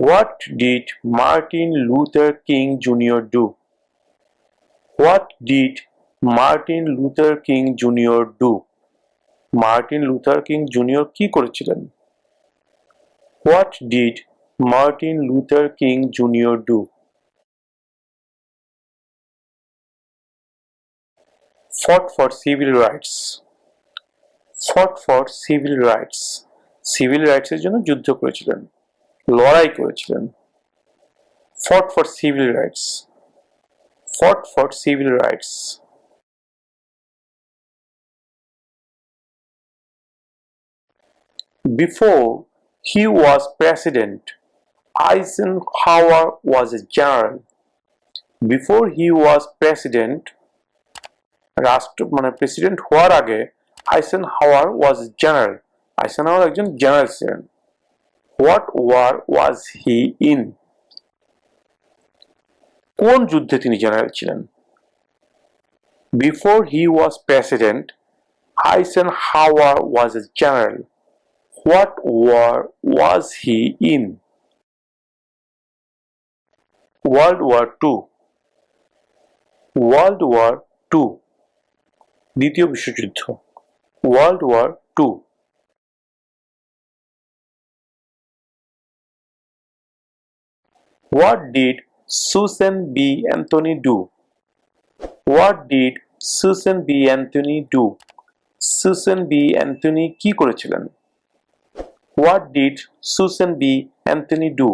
What did Martin Luther King Jr. do? What did Martin Luther King Jr. do? Martin Luther King Jr. কি করেছিলেন? What did Martin Luther King Jr. do? Fought for civil rights. Fought for civil rights. Civil rights এর জন্য যুদ্ধ করেছিলেন, লড়াই করেছিলেন। Fought for civil rights. Fought for civil rights. Before he was president, Eisenhower was a general. Before he was president, president হওয়ার আগে Eisenhower was general. Eisenhower একজন general ছিলেন। What war was he in? কোন যুদ্ধে তিনি general ছিলেন? Before he was president, Eisenhower was a general. What war was he in? World war two. World war two, দ্বিতীয় বিশ্বযুদ্ধ। World war two. What did Susan B. Anthony do? What did Susan B. Anthony do? Susan B. Anthony কি করেছিলেন? What did Susan B. Anthony do?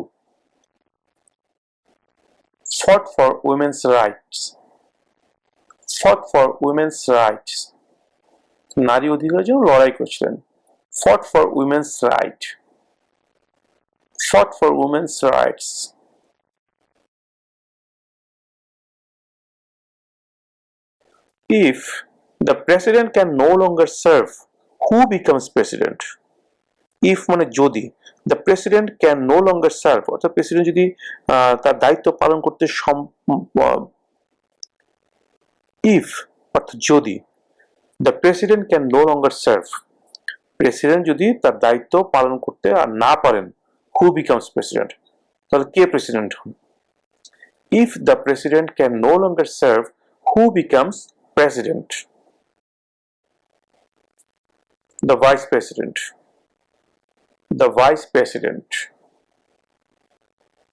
Fought for women's rights. Fought for women's rights. নারী অধিকারের জন্য লড়াই করেছিলেন। Fought for women's rights. Fought for women's rights. If the president can no longer serve, who becomes president? If মানে যদি, the president can no longer serve, অর্থাৎ president যদি তার দায়িত্ব পালন করতে if অর্থাৎ যদি, the president can no longer serve, president যদি তার দায়িত্ব পালন করতে আর না পারেন, who becomes president? তাহলে কে প্রেসিডেন্ট হন? If the president can no longer serve, who becomes president? The vice president. The vice president.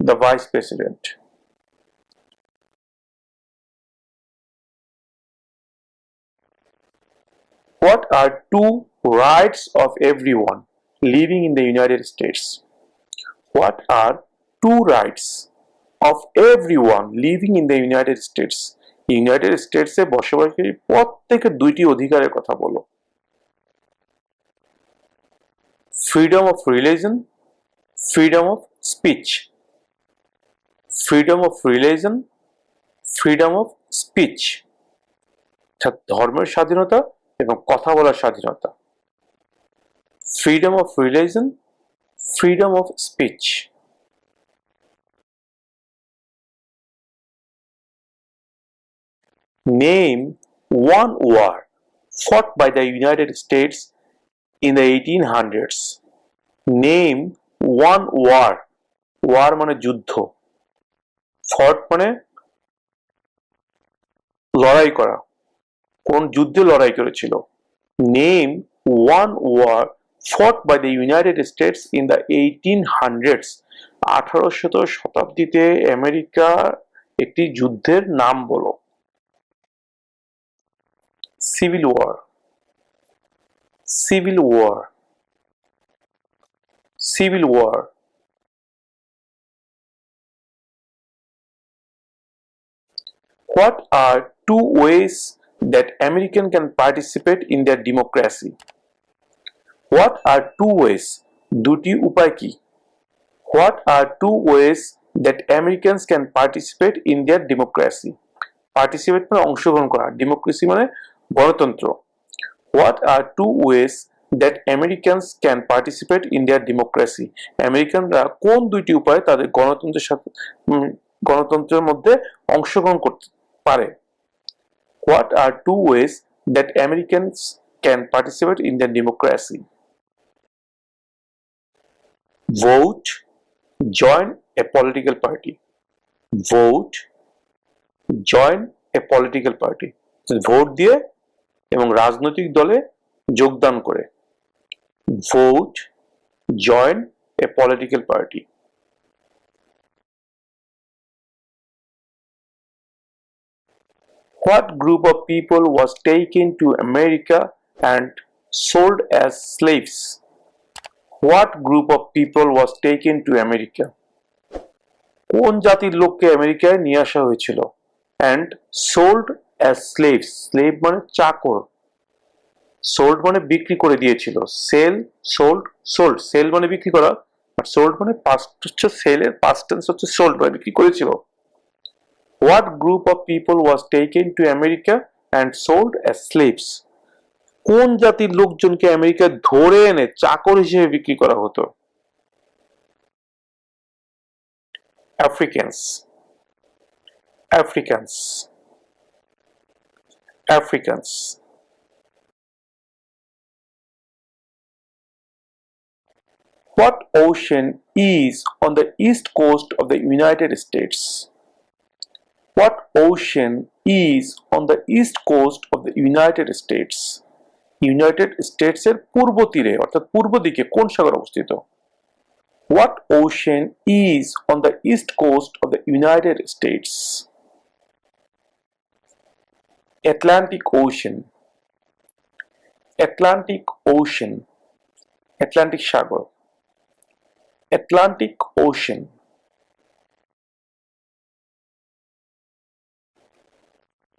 The vice president. What are two rights of everyone living in the United States? What are two rights of everyone living in the United States? United স্টেটসে বসবাসকারী প্রত্যেকের দুইটি অধিকারের কথা বলো। Freedom of religion, freedom of speech. Freedom of religion, freedom of speech, অর্থাৎ ধর্মের স্বাধীনতা এবং কথা বলার স্বাধীনতা। Freedom of religion, freedom of speech. Name one war fought by the United States in the 1800s. Name one war. War মানে যুদ্ধ, fought মানে লড়াই করা, কোন যুদ্ধে লড়াই করেছিল। Name one war fought by the United States in the 1800s. 1800 শতাব্দীতে আমেরিকার একটি যুদ্ধের নাম বলো। Civil War. Civil War. Civil War. What are two ways that Americans can participate in their democracy? What are two ways? দুটি উপায় কি? What are two ways that Americans can participate in their democracy? Participate মানে অংশগ্রহণ করা, democracy মানে গণতন্ত্র। What are two ways that Americans can participate in their democracy? আমেরিকানরা কোন দুইটি উপায়ে তাদের গণতন্ত্রের মধ্যে অংশগ্রহণ করতে পারে? What are two ways that Americans can participate in their democracy? Vote, join a political party. Vote, join a political party. Vote দিয়ে এবং রাজনৈতিক দলে যোগদান করে। Vote, join a political party. What group of people was taken to America and sold as slaves? What group of people was taken to America? কোন জাতির লোককে আমেরিকায় নিয়ে আসা হয়েছিল and sold as slaves? slave মানে চাকর, sold মানে বিক্রি করে দিয়েছিল, sell, sold, sold, sell মানে বিক্রি করা, আর sold মানে past হচ্ছে sell এর past tense হচ্ছে sold মানে বিক্রি করেছিল। What group of people was taken to America and sold as slaves? কোন জাতির লোকজনকে আমেরিকায় ধরে এনে চাকর হিসেবে বিক্রি করা হতো? Africans, Africans, Africans. What ocean is on the east coast of the United States? What ocean is on the east coast of the United States? United স্টেটসের পূর্ব তীরে অর্থাৎ পূর্ব দিকে কোন সাগর অবস্থিত? What ocean is on the east coast of the United States? Atlantic Ocean, Atlantic Ocean, Atlantic Sagar, Atlantic Ocean.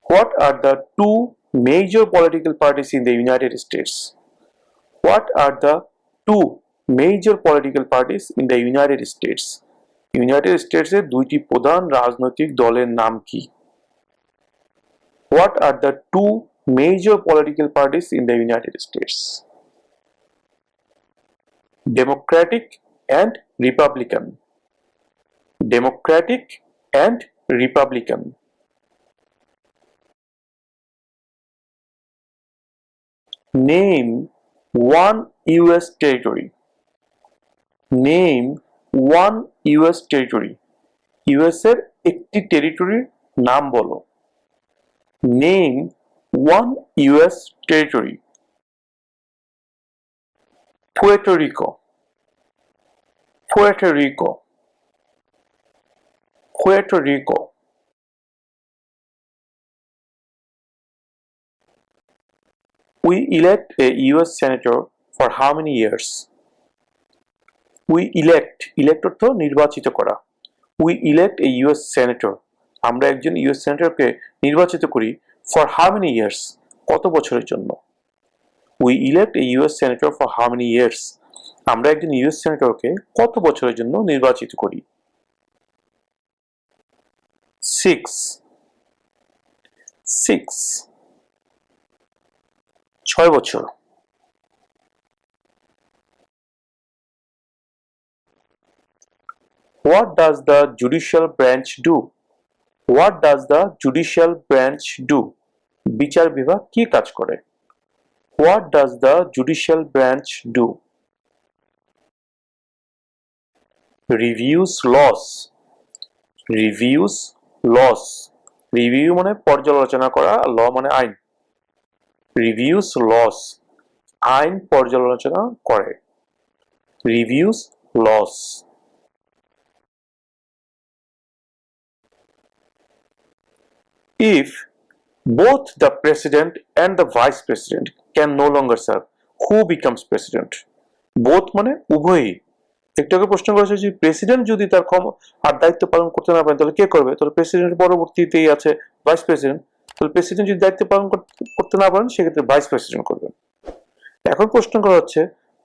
What are the two major political parties in the United States? What are the two major political parties in the United States? United States এর দুইটি প্রধান রাজনৈতিক দলের নাম কি? What are the two major political parties in the United States? Democratic and Republican. Democratic and Republican. Name one US territory. Name one US territory. US এর একটি টেরিটরির নাম বলো। Name one US territory. Puerto Rico, Puerto Rico, Puerto Rico. We elect a US senator for how many years? We elect অর্থ নির্বাচিত করা। We elect a US senator. আমরা একজন US সেনেটরকে নির্বাচিত করি for how many years? কত বছরের জন্য? We elect a US senator for how many years? আমরা একজন US সেনেটরকে কত বছরের জন্য নির্বাচিত করি? 6 6 বছর। What does the judicial branch do? What does the judicial branch do? বিচার বিভাগ কি কাজ করে? What does the judicial branch do? Reviews laws. Reviews laws. Review মানে পর্যালোচনা করা, law মানে আইন। Reviews laws. আইন পর্যালোচনা করে। Reviews laws. If both the president and the vice president can no longer serve, who becomes president? Both মানে উভয়ই। একটু আগে প্রশ্ন করেছে যে প্রেসিডেন্ট যদি তার আর দায়িত্ব পালন করতে না পারেন তাহলে কে করবে? তাহলে প্রেসিডেন্টের পরবর্তীতেই আছে ভাইস প্রেসিডেন্ট। তাহলে প্রেসিডেন্ট যদি দায়িত্ব পালন করতে না পারেন সেক্ষেত্রে ভাইস প্রেসিডেন্ট করবেন। এখন প্রশ্ন করা হচ্ছে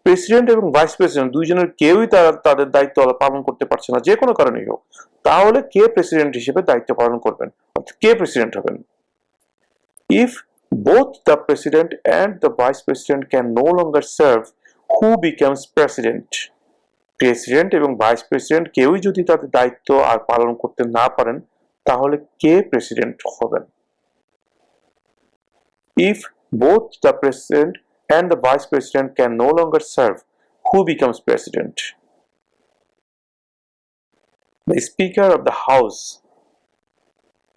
প্রেসিডেন্ট এবং ভাইস প্রেসিডেন্ট দুইজনের কেউই তাদের দায়িত্ব পালন করতে পারছে না, যে কোনো কারণেই হোক, তাহলে কে প্রেসিডেন্ট হিসেবে দায়িত্ব পালন করবেন, অর্থাৎ কে প্রেসিডেন্ট হবেন? If both the president and the vice president can no longer serve, who becomes president? President এবং ভাইস প্রেসিডেন্ট কেউই যদি তাদের দায়িত্ব আর পালন করতে না পারেন তাহলে কে প্রেসিডেন্ট হবেন? If both the president and the vice president can no longer serve, who becomes president? The Speaker of the House.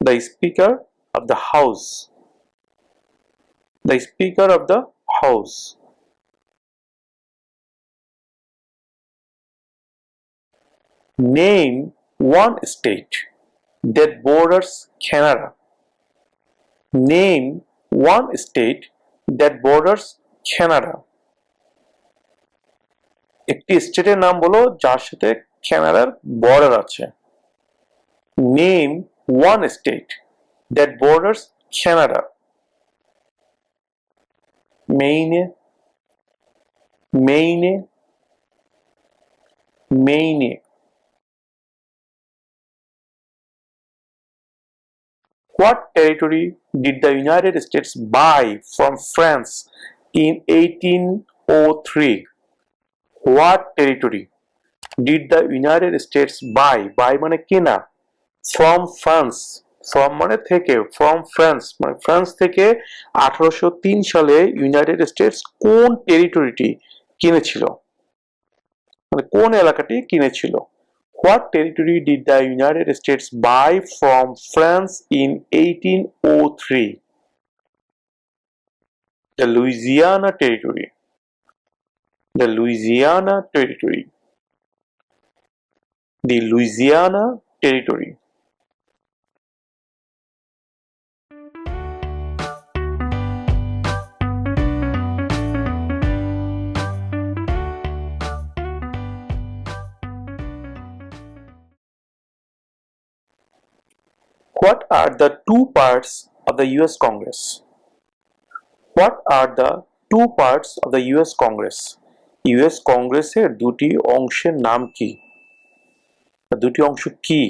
The Speaker of the House. The Speaker of the House. Name one state that borders Canada. Name one state that borders Canada. একটি স্টেটের নাম বলো যার সাথে কানাডার border আছে। Name one state that borders Canada. Maine, Maine, Maine. What territory did the United States buy from France in 1803? What territory did the United States buy মানে কেনা, from France, from মানে থেকে, from France মানে France থেকে 1803 সালে United states কোন টেরিটরিটি কিনেছিল, মানে কোন এলাকাটি কিনেছিল? What territory did the United States buy from France in 1803? The Louisiana Territory. The Louisiana Territory. The Louisiana Territory. What are the two parts of the US Congress? What are the two parts of the US Congress? US কংগ্রেসের দুটি অংশের নাম কি? দুটি অংশ কি?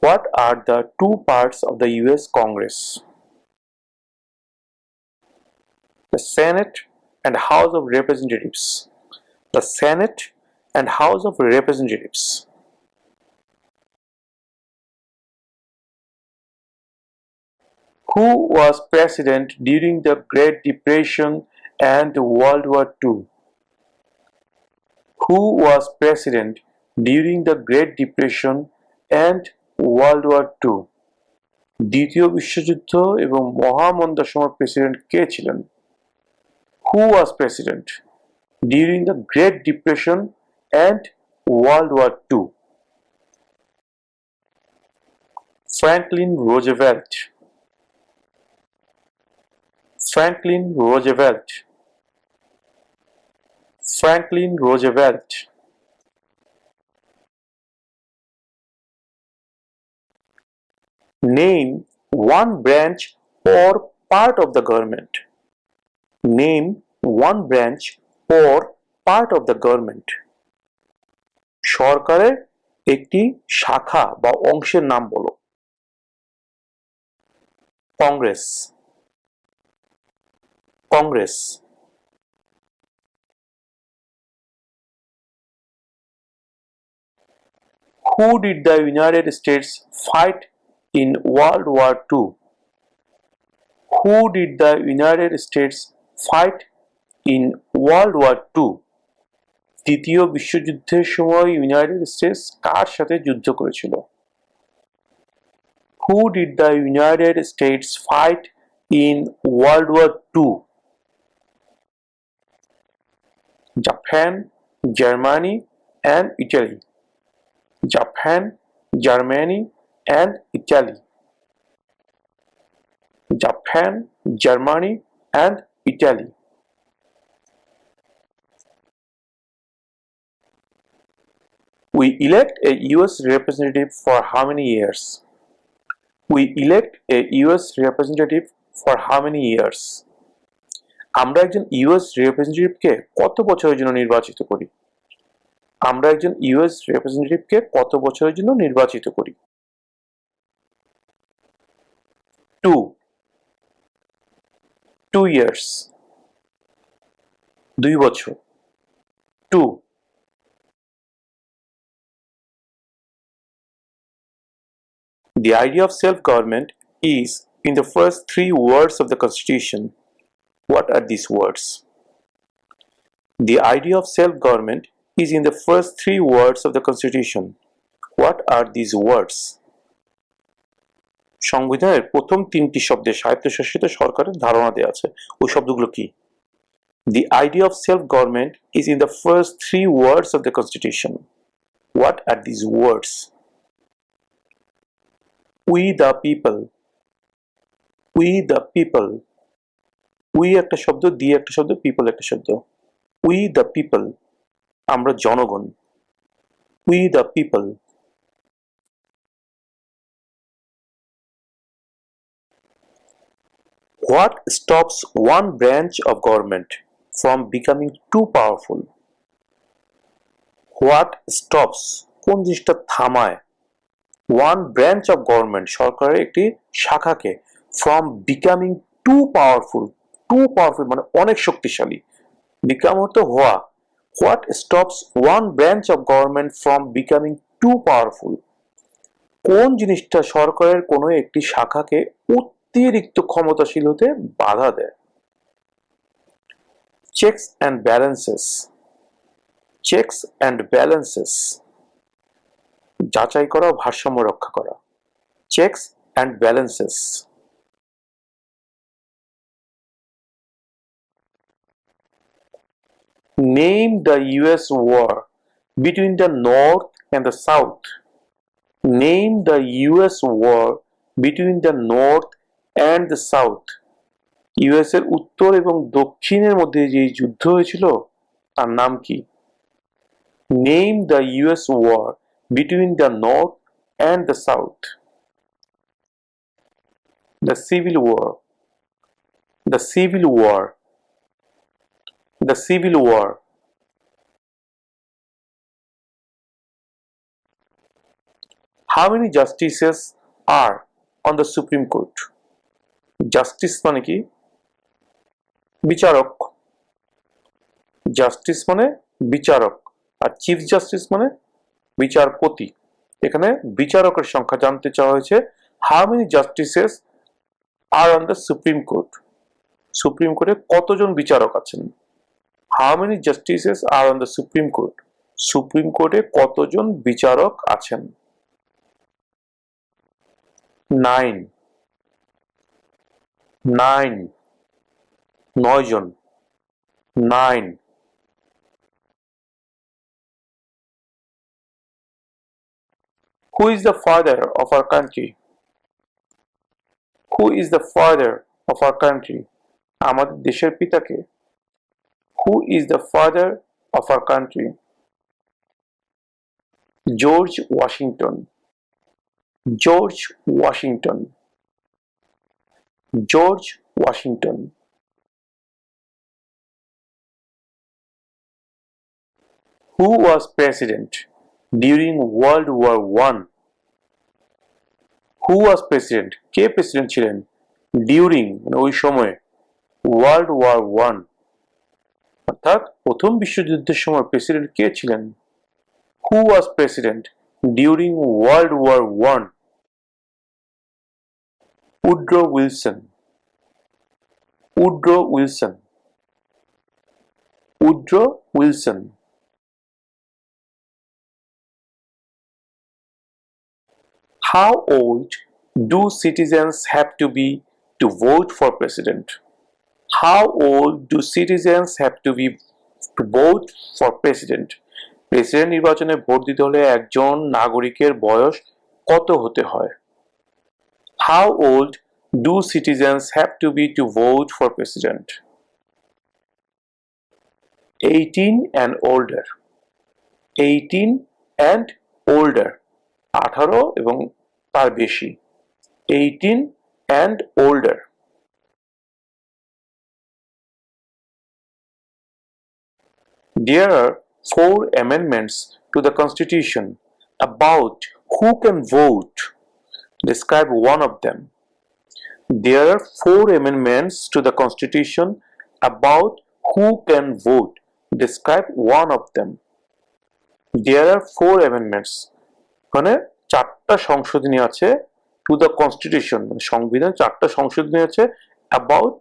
What are the two parts of the US Congress? The Senate and House of Representatives. The Senate and House of Representatives. Who was president during the Great Depression and World War II? Who was president during the Great Depression and World War II? দ্বিতীয় বিশ্বযুদ্ধ এবং মহামন্দার সময় president কে ছিলেন? Who was president during the Great Depression and World War II? Franklin Roosevelt. Franklin Roosevelt. Franklin Roosevelt. Name one branch or part of the government. Name one branch or part of the government. সরকারের একটি শাখা বা অংশের নাম বলো। Congress. Congress. Who did the United States fight in World War II? Who did the United States fight in World War II? দ্বিতীয় বিশ্বযুদ্ধের সময় ইউনাইটেড স্টেটস কার সাথে যুদ্ধ করেছিল? Who did the United States fight in World War II? Japan, Germany, and Italy. Japan, Germany, and Italy. Japan, Germany, and Italy. We elect a US representative for how many years? We elect a US representative for how many years? আমরা একজন US রিপ্রেজেন্টেটিভকে কত বছরের জন্য নির্বাচিত করি? আমরা একজন US রিপ্রেজেন্টেটিভকে কত বছরের জন্য নির্বাচিত করি? 2 years. 2 বছর। 2. The idea of self-government is in the first 3 words of the Constitution. What are these words? The idea of self-government is in the first 3 words of the Constitution. What are these words? সংবিধানের প্রথম তিনটি শব্দে স্বায়ত্তশাসিত সরকারের ধারণা দেওয়া আছে, ওই শব্দগুলো কি? The idea of self-government is in the first three words of the Constitution. What are these words? We the people. We the people. We একটা শব্দ, the একটা শব্দ, people একটা শব্দ। We the people. আমরা জনগণ। We the people. What stops one branch of government from becoming too powerful? What stops, কোন জিনিসটা থামায়, one branch of government, সরকারের একটি শাখাকে, from becoming too powerful, মানে অনেক শক্তিশালী, become হতো হওয়া। What stops one branch of government from becoming too powerful? কোন জিনিসটা সরকারের কোনো একটি শাখাকে অতিরিক্ত ক্ষমতাশীল হতে বাধা দেয়? Checks and balances. Checks and balances. যাচাই করা, ভারসাম্য রক্ষা করা। Checks and balances. Name the US war between the North and the South. Name the US war between the North and the South. US এর উত্তর এবং দক্ষিণের মধ্যে যে যুদ্ধ হয়েছিল তার নাম কি? Name the US war between the North and the South. The Civil War. The Civil War. The Civil War. How many justices are on the Supreme Court? Justice মানে কি? বিচারক। জাস্টিস মানে বিচারক, আর চিফ জাস্টিস মানে বিচারপতি। এখানে বিচারকের সংখ্যা জানতে চাওয়া হয়েছে। How many justices are on the supreme court? Supreme কোর্টে কতজন বিচারক আছেন? How many justices are on the supreme court? Supreme কোর্টে কতজন বিচারক আছেন? 9 জন। 9। Who is the father of our country? Who is the father of our country? আমাদের দেশের পিতাকে। Who is the father of our country? George Washington. George Washington. George Washington. Who was president during World War I? Who was president? K president ছিলেন during মানে ওই সময়ে World War I? অর্থাৎ প্রথম বিশ্বযুদ্ধের সময় প্রেসিডেন্ট কে ছিলেন? Who was president during World War I? Woodrow Wilson. Woodrow Wilson. Woodrow Wilson. How old do citizens have to be to vote for president? How old do citizens have to be to vote for president? President নির্বাচনে vote দিতে হলে একজন নাগরিকের বয়স কত হতে হয়? How old do citizens have to be to vote for president? 18 and older. 18 and older. 18 এবং তার বেশি। 18 and older. There are 4 amendments to the Constitution about who can vote. Describe one of them. There are 4 amendments to the Constitution about who can vote. Describe one of them. There are 4 amendments. মানে 4টা সংশোধনী আছে to the Constitution, মানে সংবিধান 4টা সংশোধনী আছে about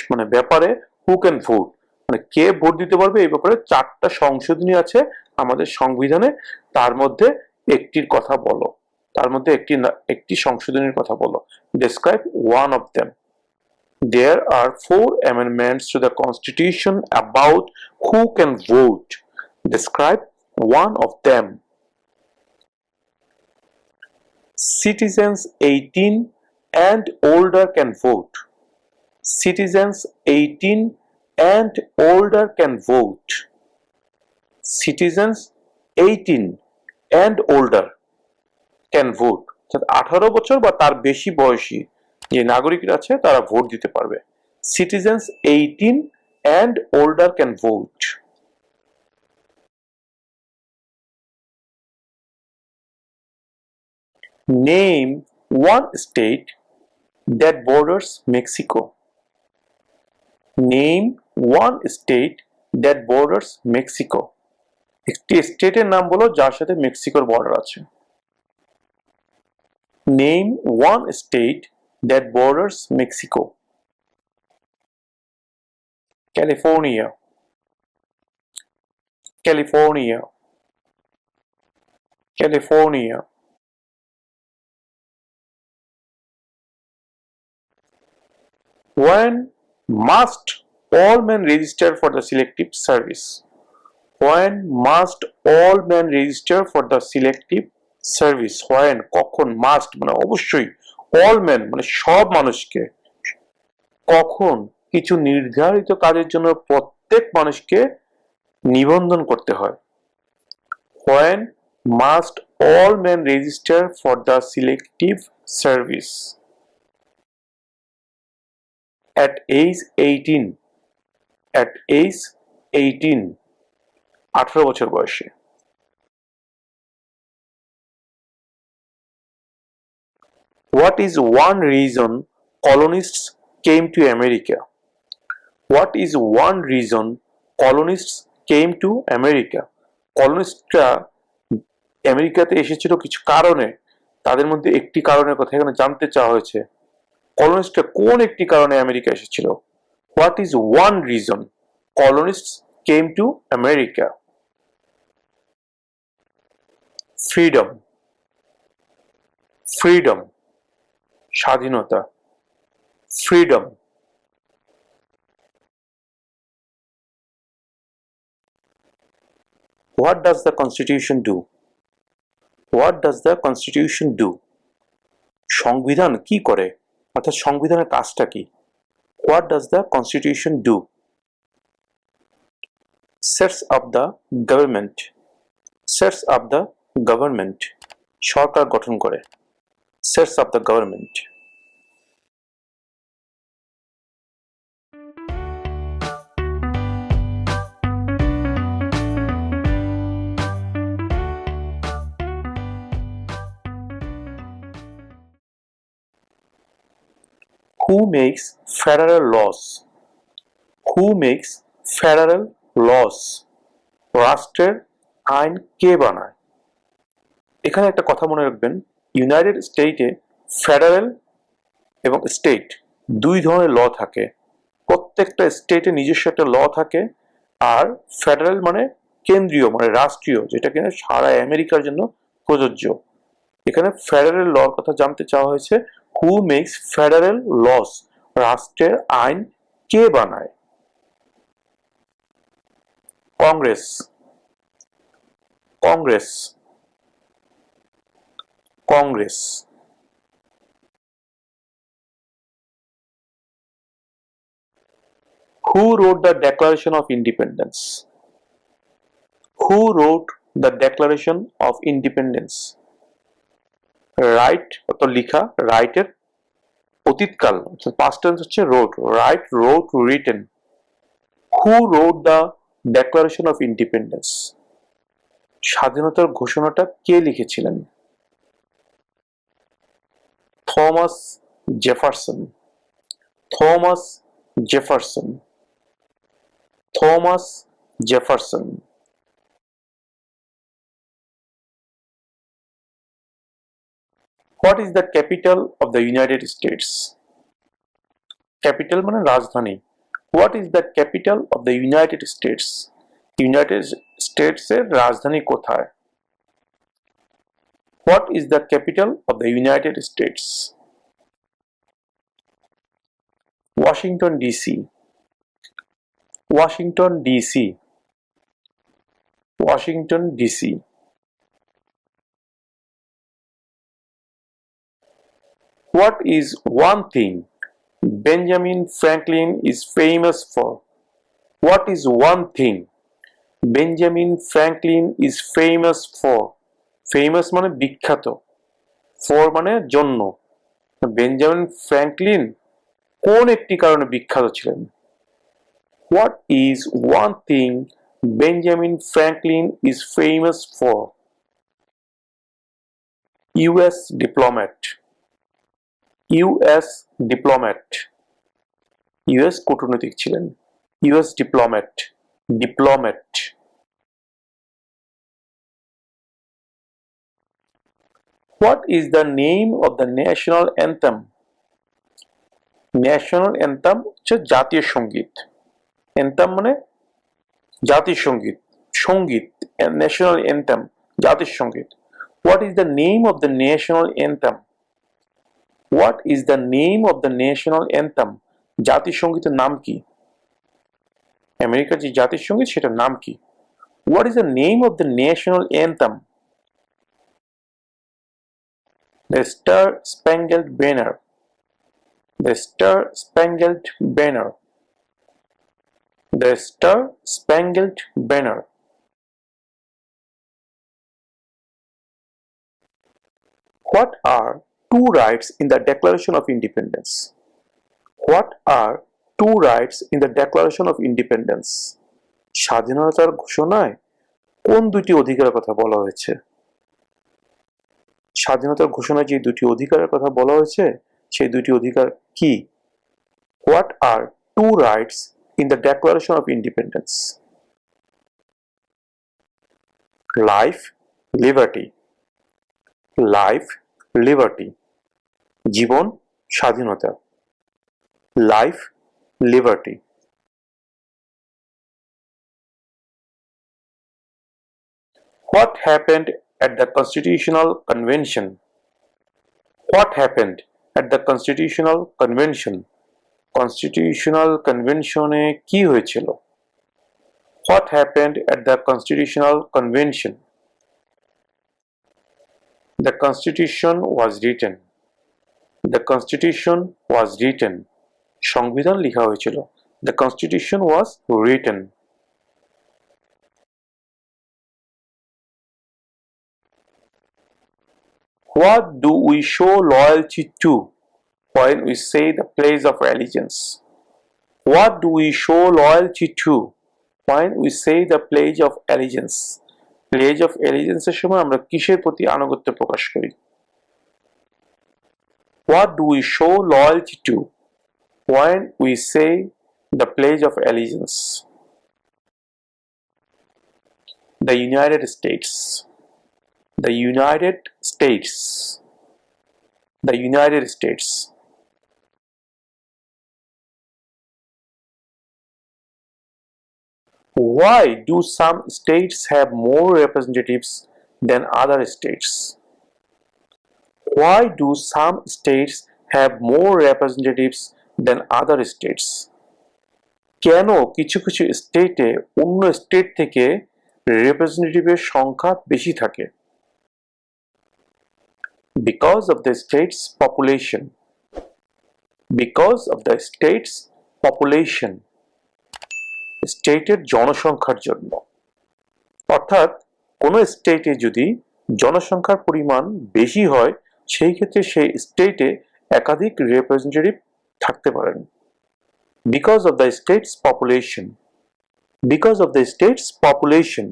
মানে ব্যাপারে who can vote, মানে কে ভোট দিতে পারবে এই ব্যাপারে 4টা সংশোধনী আছে আমাদের সংবিধানে। তার মধ্যে একটির কথা বলো, তার মধ্যে একটি সংশোধনীর কথা বলো। Describe one of them. There are 4 amendments to the Constitution about who can vote. Describe one of them. Citizens 18 and older can vote. Citizens 18 and older can vote. Citizens 18 and older can vote. 18 বছর বা তার বেশি বয়সী যে নাগরিকরা আছে তারা vote দিতে পারবে। Citizens 18 and older can vote. Name one state that borders Mexico. Name one state that borders Mexico. একটি স্টেটের নাম বলো যার সাথে মেক্সিকোর বর্ডার আছে। Name one state that borders Mexico. California. California. California. When must all men register for the selective service? When must all men register for the selective service? When কখন must মানে অবশ্যই, all men মানে সব মানুষকে, কখন কিছু নির্ধারিত কাজের জন্য প্রত্যেক মানুষকে নিবন্ধন করতে হয়। When must all men register for the selective service? At age 18. At age 18. 18 বছর বয়সে। What is one reason colonists came to America? What is one reason colonists came to America? কলোনিস্টরা আমেরিকাতে এসেছিল কিছু কারণে, তাদের মধ্যে একটি কারণের কথা এখানে জানতে চাওয়া হয়েছে। কলোনিস্টরা কোন একটি কারণে আমেরিকা এসেছিল? What is one reason colonists came to America? Freedom. Freedom. স্বাধীনতা। Freedom. What does the Constitution do? What does the Constitution do? সংবিধান কি করে, অর্থাৎ সংবিধানের কাজটা কি? What does the Constitution do? Sets up the government. Sets up the government. সরকার গঠন করে। Sets up the government. Who makes federal laws? Who makes federal laws? রাষ্ট্রের আইন কে বানায়? এখানে একটা কথা মনে রাখবেন, ইউনাইটেড স্টেটে ফেডারেল এবং স্টেট দুই ধরনের ল থাকে। প্রত্যেকটা স্টেটে নিজস্ব একটা ল থাকে, আর ফেডারেল মানে কেন্দ্রীয় মানে রাষ্ট্রীয়, যেটা কিনা সারা আমেরিকার জন্য প্রযোজ্য। এখানে ফেডারেল লর কথা জানতে চাওয়া হয়েছে। Who makes federal laws? রাষ্ট্রের আইন কে বানায়? Congress. Congress. Congress. Who wrote the Declaration of Independence? Who wrote the Declaration of Independence? Write অত লিখা, রাইটের অতীতকাল পাস্ট টেন্স হচ্ছে wrote, write, wrote, written. Who wrote the Declaration of Independence? স্বাধীনতার ঘোষণাটা কে লিখেছিলেন? Thomas Jefferson. Thomas Jefferson. Thomas Jefferson. What is the capital of the United States? Capital মানে রাজধানী। What is the capital of the United States? United States এর রাজধানী কোথায়? What is the capital of the United States? Washington DC. Washington DC. Washington DC. What is one thing Benjamin Franklin is famous for? What is one thing Benjamin Franklin is famous for? Famous মানে বিখ্যাত, for মানে জন্য। Benjamin Franklin কোন একটি কারণে বিখ্যাত ছিলেন? What is one thing Benjamin Franklin is famous for? US diplomat. US diplomat. US কূটনৈতিক ছিলেন। US diplomat. Diplomat. What is the name of the national anthem? National anthem হচ্ছে জাতীয় সঙ্গীত। anthem মানে জাতীয় সঙ্গীত, সঙ্গীত, national anthem জাতীয় সঙ্গীত। What is the name of the national anthem? What is the name of the national anthem? জাতীয় সঙ্গীতের নাম কি? আমেরিকার যে জাতীয় সঙ্গীত সেটার নাম কি? What is the name of the national anthem? The Star Spangled Banner. The Star Spangled Banner. The Star Spangled Banner. What are two rights in the Declaration of Independence? What are two rights in the Declaration of Independence? স্বাধীনতার ঘোষণায় কোন দুটি অধিকারের কথা বলা হয়েছে? স্বাধীনতার ঘোষণায় যে দুটি অধিকারের কথা বলা হয়েছে সেই দুটি অধিকার কি? What are two rights in the Declaration of Independence? Life, liberty. Life, liberty. জীবন, স্বাধীনতা। Life, liberty. What happened at the Constitutional Convention? What happened at the Constitutional Convention? Constitutional Convention এ কি হয়েছিল? What happened at the Constitutional Convention? The Constitution was written. The Constitution was written. সংবিধান লেখা হয়েছিল। The Constitution was written. What do we show loyalty to when we say the Pledge of Allegiance? What do we show loyalty to when we say the Pledge of Allegiance? Pledge of Allegiance এর সময় আমরা কিসের প্রতি আনুগত্য প্রকাশ করি? What do we show loyalty to when we say the Pledge of Allegiance? The United States. The United States. The United States. Why do some states have more representatives than other states? Why do some states have more representatives than other states? কেন কিছু কিছু স্টেটে অন্য state থেকে রিপ্রেজেন্টেটিভের সংখ্যা বেশি থাকে? Because of the state's population. Because of the state's population. স্টেটের জনসংখ্যার জন্য। অর্থাৎ কোন স্টেটে যদি জনসংখ্যার পরিমাণ বেশি হয় সেই ক্ষেত্রে সেই স্টেটে একাধিক রিপ্রেজেন্টেটিভ থাকতে পারেন। Because of the state's population. Because of the state's population.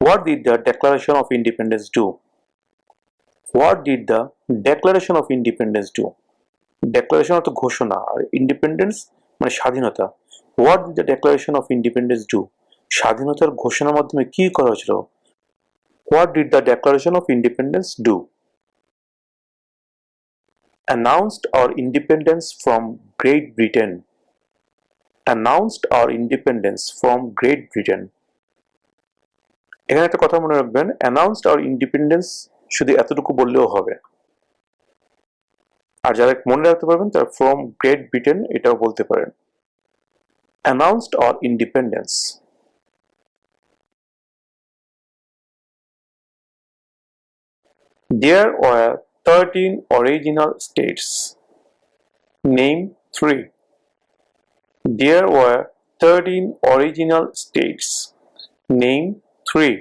What did the Declaration of Independence do? What did the Declaration of Independence do? Declaration অর্থ ঘোষণা আর ইন্ডিপেন্ডেন্স মানে স্বাধীনতা। What did the Declaration of Independence do? স্বাধীনতার ঘোষণার মাধ্যমে কি করা হয়েছিল? What did the Declaration of Independence do? Announced our independence from Great Britain. Announced our independence from Great Britain. এখানে একটা কথা মনে রাখবেন, অ্যানাউন্সড আর ইন্ডিপেন্ডেন্স শুধু এতটুকু বললেও হবে। আর যারা মনে রাখতে পারবেন তারা ফ্রম গ্রেট ব্রিটেন এটাও বলতে পারেন। অ্যানাউন্সড আর independence. There were 13 original states. Name 3. There were 13 original states. Name 3.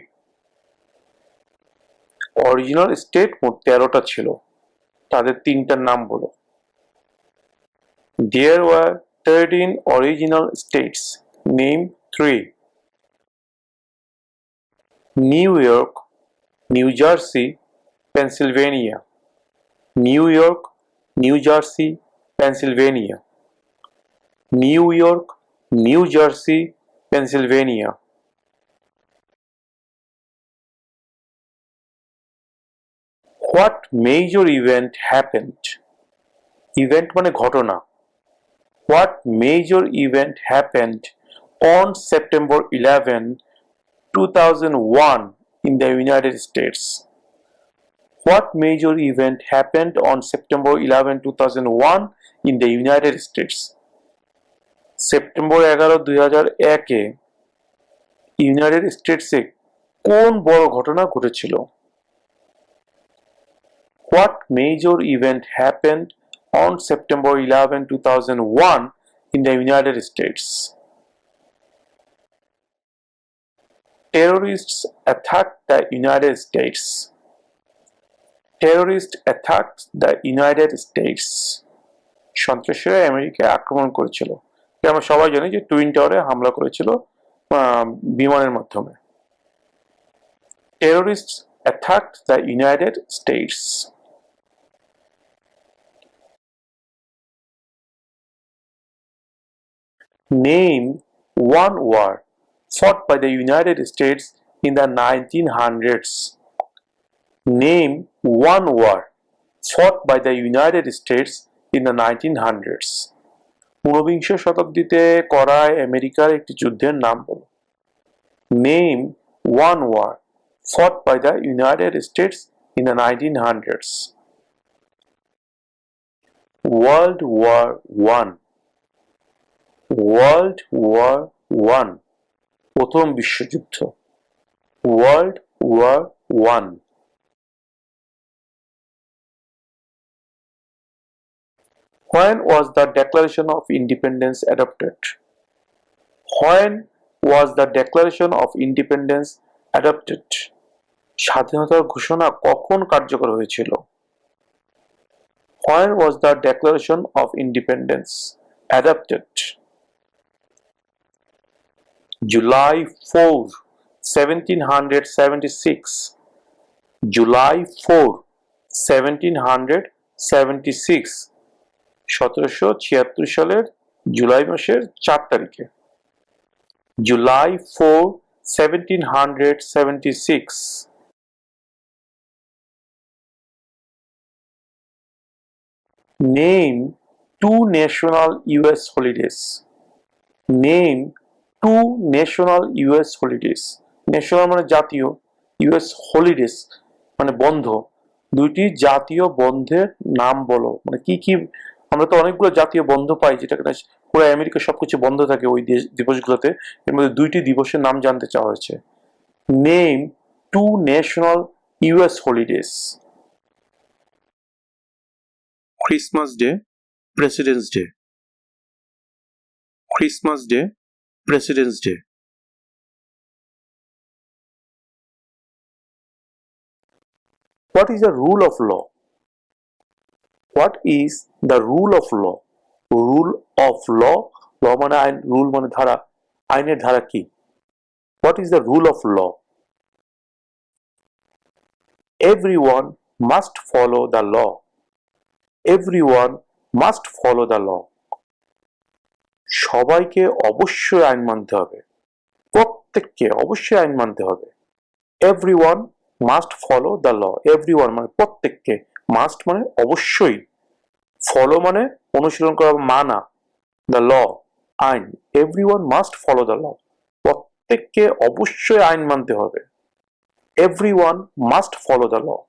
Original state মোট 13টা ছিল, তাদের তিনটার নাম বলো। There were 13 original states. Name 3. New York, New Jersey, Pennsylvania. New York, New Jersey, Pennsylvania. New York, New Jersey, Pennsylvania. What major event happened? Event মানে ঘটনা। What major event happened on September 11, 2001 in the United States? What major event happened on September 11, 2001 in the United States? September 11, 2001 United স্টেটসে কোন বড় ঘটনা ঘটেছিল? What major event happened on September 11, 2001 in the United States? Terrorists attacked the United States. Terrorists attacked the United States. সন্ত্রাসীরা আমেরিকায় আক্রমণ করেছিল। আমরা সবাই জানি যে টুইন টাওয়ারে হামলা করেছিল বিমানের মাধ্যমে। Terrorists attacked the United States. Name one war fought by the United States in the 1900s. Name one war fought by the United States in the 1900s. ঊনবিংশ শতাব্দীতে করা আমেরিকার একটি যুদ্ধের নাম বলো। Name one war fought by the United States in the 1900s. World War I. World War I. প্রথম বিশ্বযুদ্ধ। World War I. When was the Declaration of Independence adopted? When was the Declaration of Independence adopted? স্বাধীনতার ঘোষণা কখন কার্যকর হয়েছিল? When was the Declaration of Independence adopted? July 4, 1776. July 4, 1776. 1776 সালের জুলাই মাসের 4 তারিখে। July 4, 1776. Name two national US holidays. Name two national US holidays. National মানে জাতীয়, US holidays মানে বন্ধ। দুইটি জাতীয় বন্ধের নাম বলো। মানে কি কি, আমরা তো অনেকগুলো জাতীয় বন্ধ পাই যেটা পুরো আমেরিকা সবকিছু বন্ধ থাকে ওই দিবসগুলোতে, এর মধ্যে দুইটি দিবসের নাম জানতে চাওয়া হয়েছে। Name to national US holidays. Christmas Day, President's Day. Christmas Day, President's Day. What is the rule of law? What is the rule of law? Rule of law, law মানে আইন, rule মানে ধারা, আইনের ধারা কি? What is the rule of law? Everyone must follow the law. Everyone must follow the law. সবাইকে অবশ্যই আইন মানতে হবে, প্রত্যেককে অবশ্যই আইন মানতে হবে। Everyone must follow the law. Everyone মানে প্রত্যেককে, must মানে অবশ্যই, follow মানে অনুশীলন করা, মানা, the law আইন। Everyone must follow the law. প্রত্যেককে অবশ্যই আইন মানতে হবে। everyone must follow the law.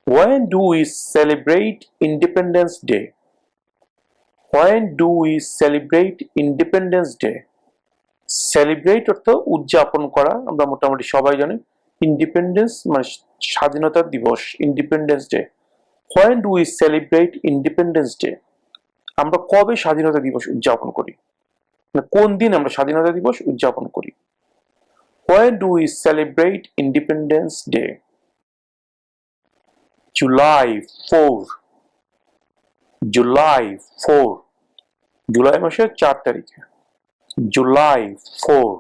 When do we celebrate Independence Day? When do we celebrate Independence Day? Celebrate অর্থ উদযাপন করা, আমরা মোটামুটি সবাই জানি। ইন্ডিপেন্ডেন্স মানে স্বাধীনতা দিবস, independence day. When do we celebrate independence day? আমরা কবে স্বাধীনতা দিবস উদযাপন করি, মানে কোন দিন আমরা স্বাধীনতা দিবস উদযাপন করি? When do we celebrate independence day? July 4, July 4, July মাসের 4 তারিখে, July 4।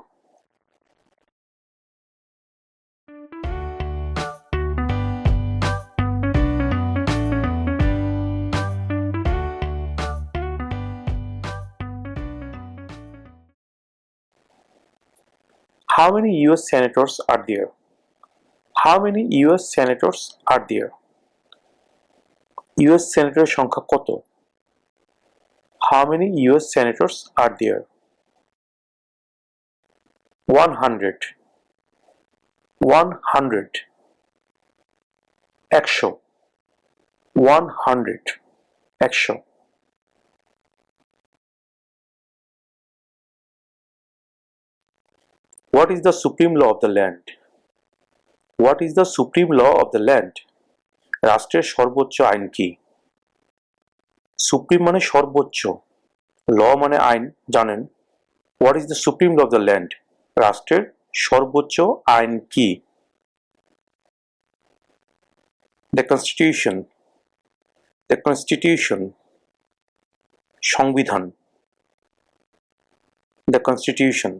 How many US senators are there? How many US senators are there? US সেনেটরের সংখ্যা কত? How many US senators are there? 100, 100, 100, 100, 100। What is the supreme law of the land? What is the supreme law of the land? রাষ্ট্রের সর্বোচ্চ আইন কি? Supreme মানে সর্বোচ্চ, ল মানে আইন, জানেন। What is the supreme law of the land? রাষ্ট্রের সর্বোচ্চ আইন কি? The Constitution, the Constitution, সংবিধান, the Constitution।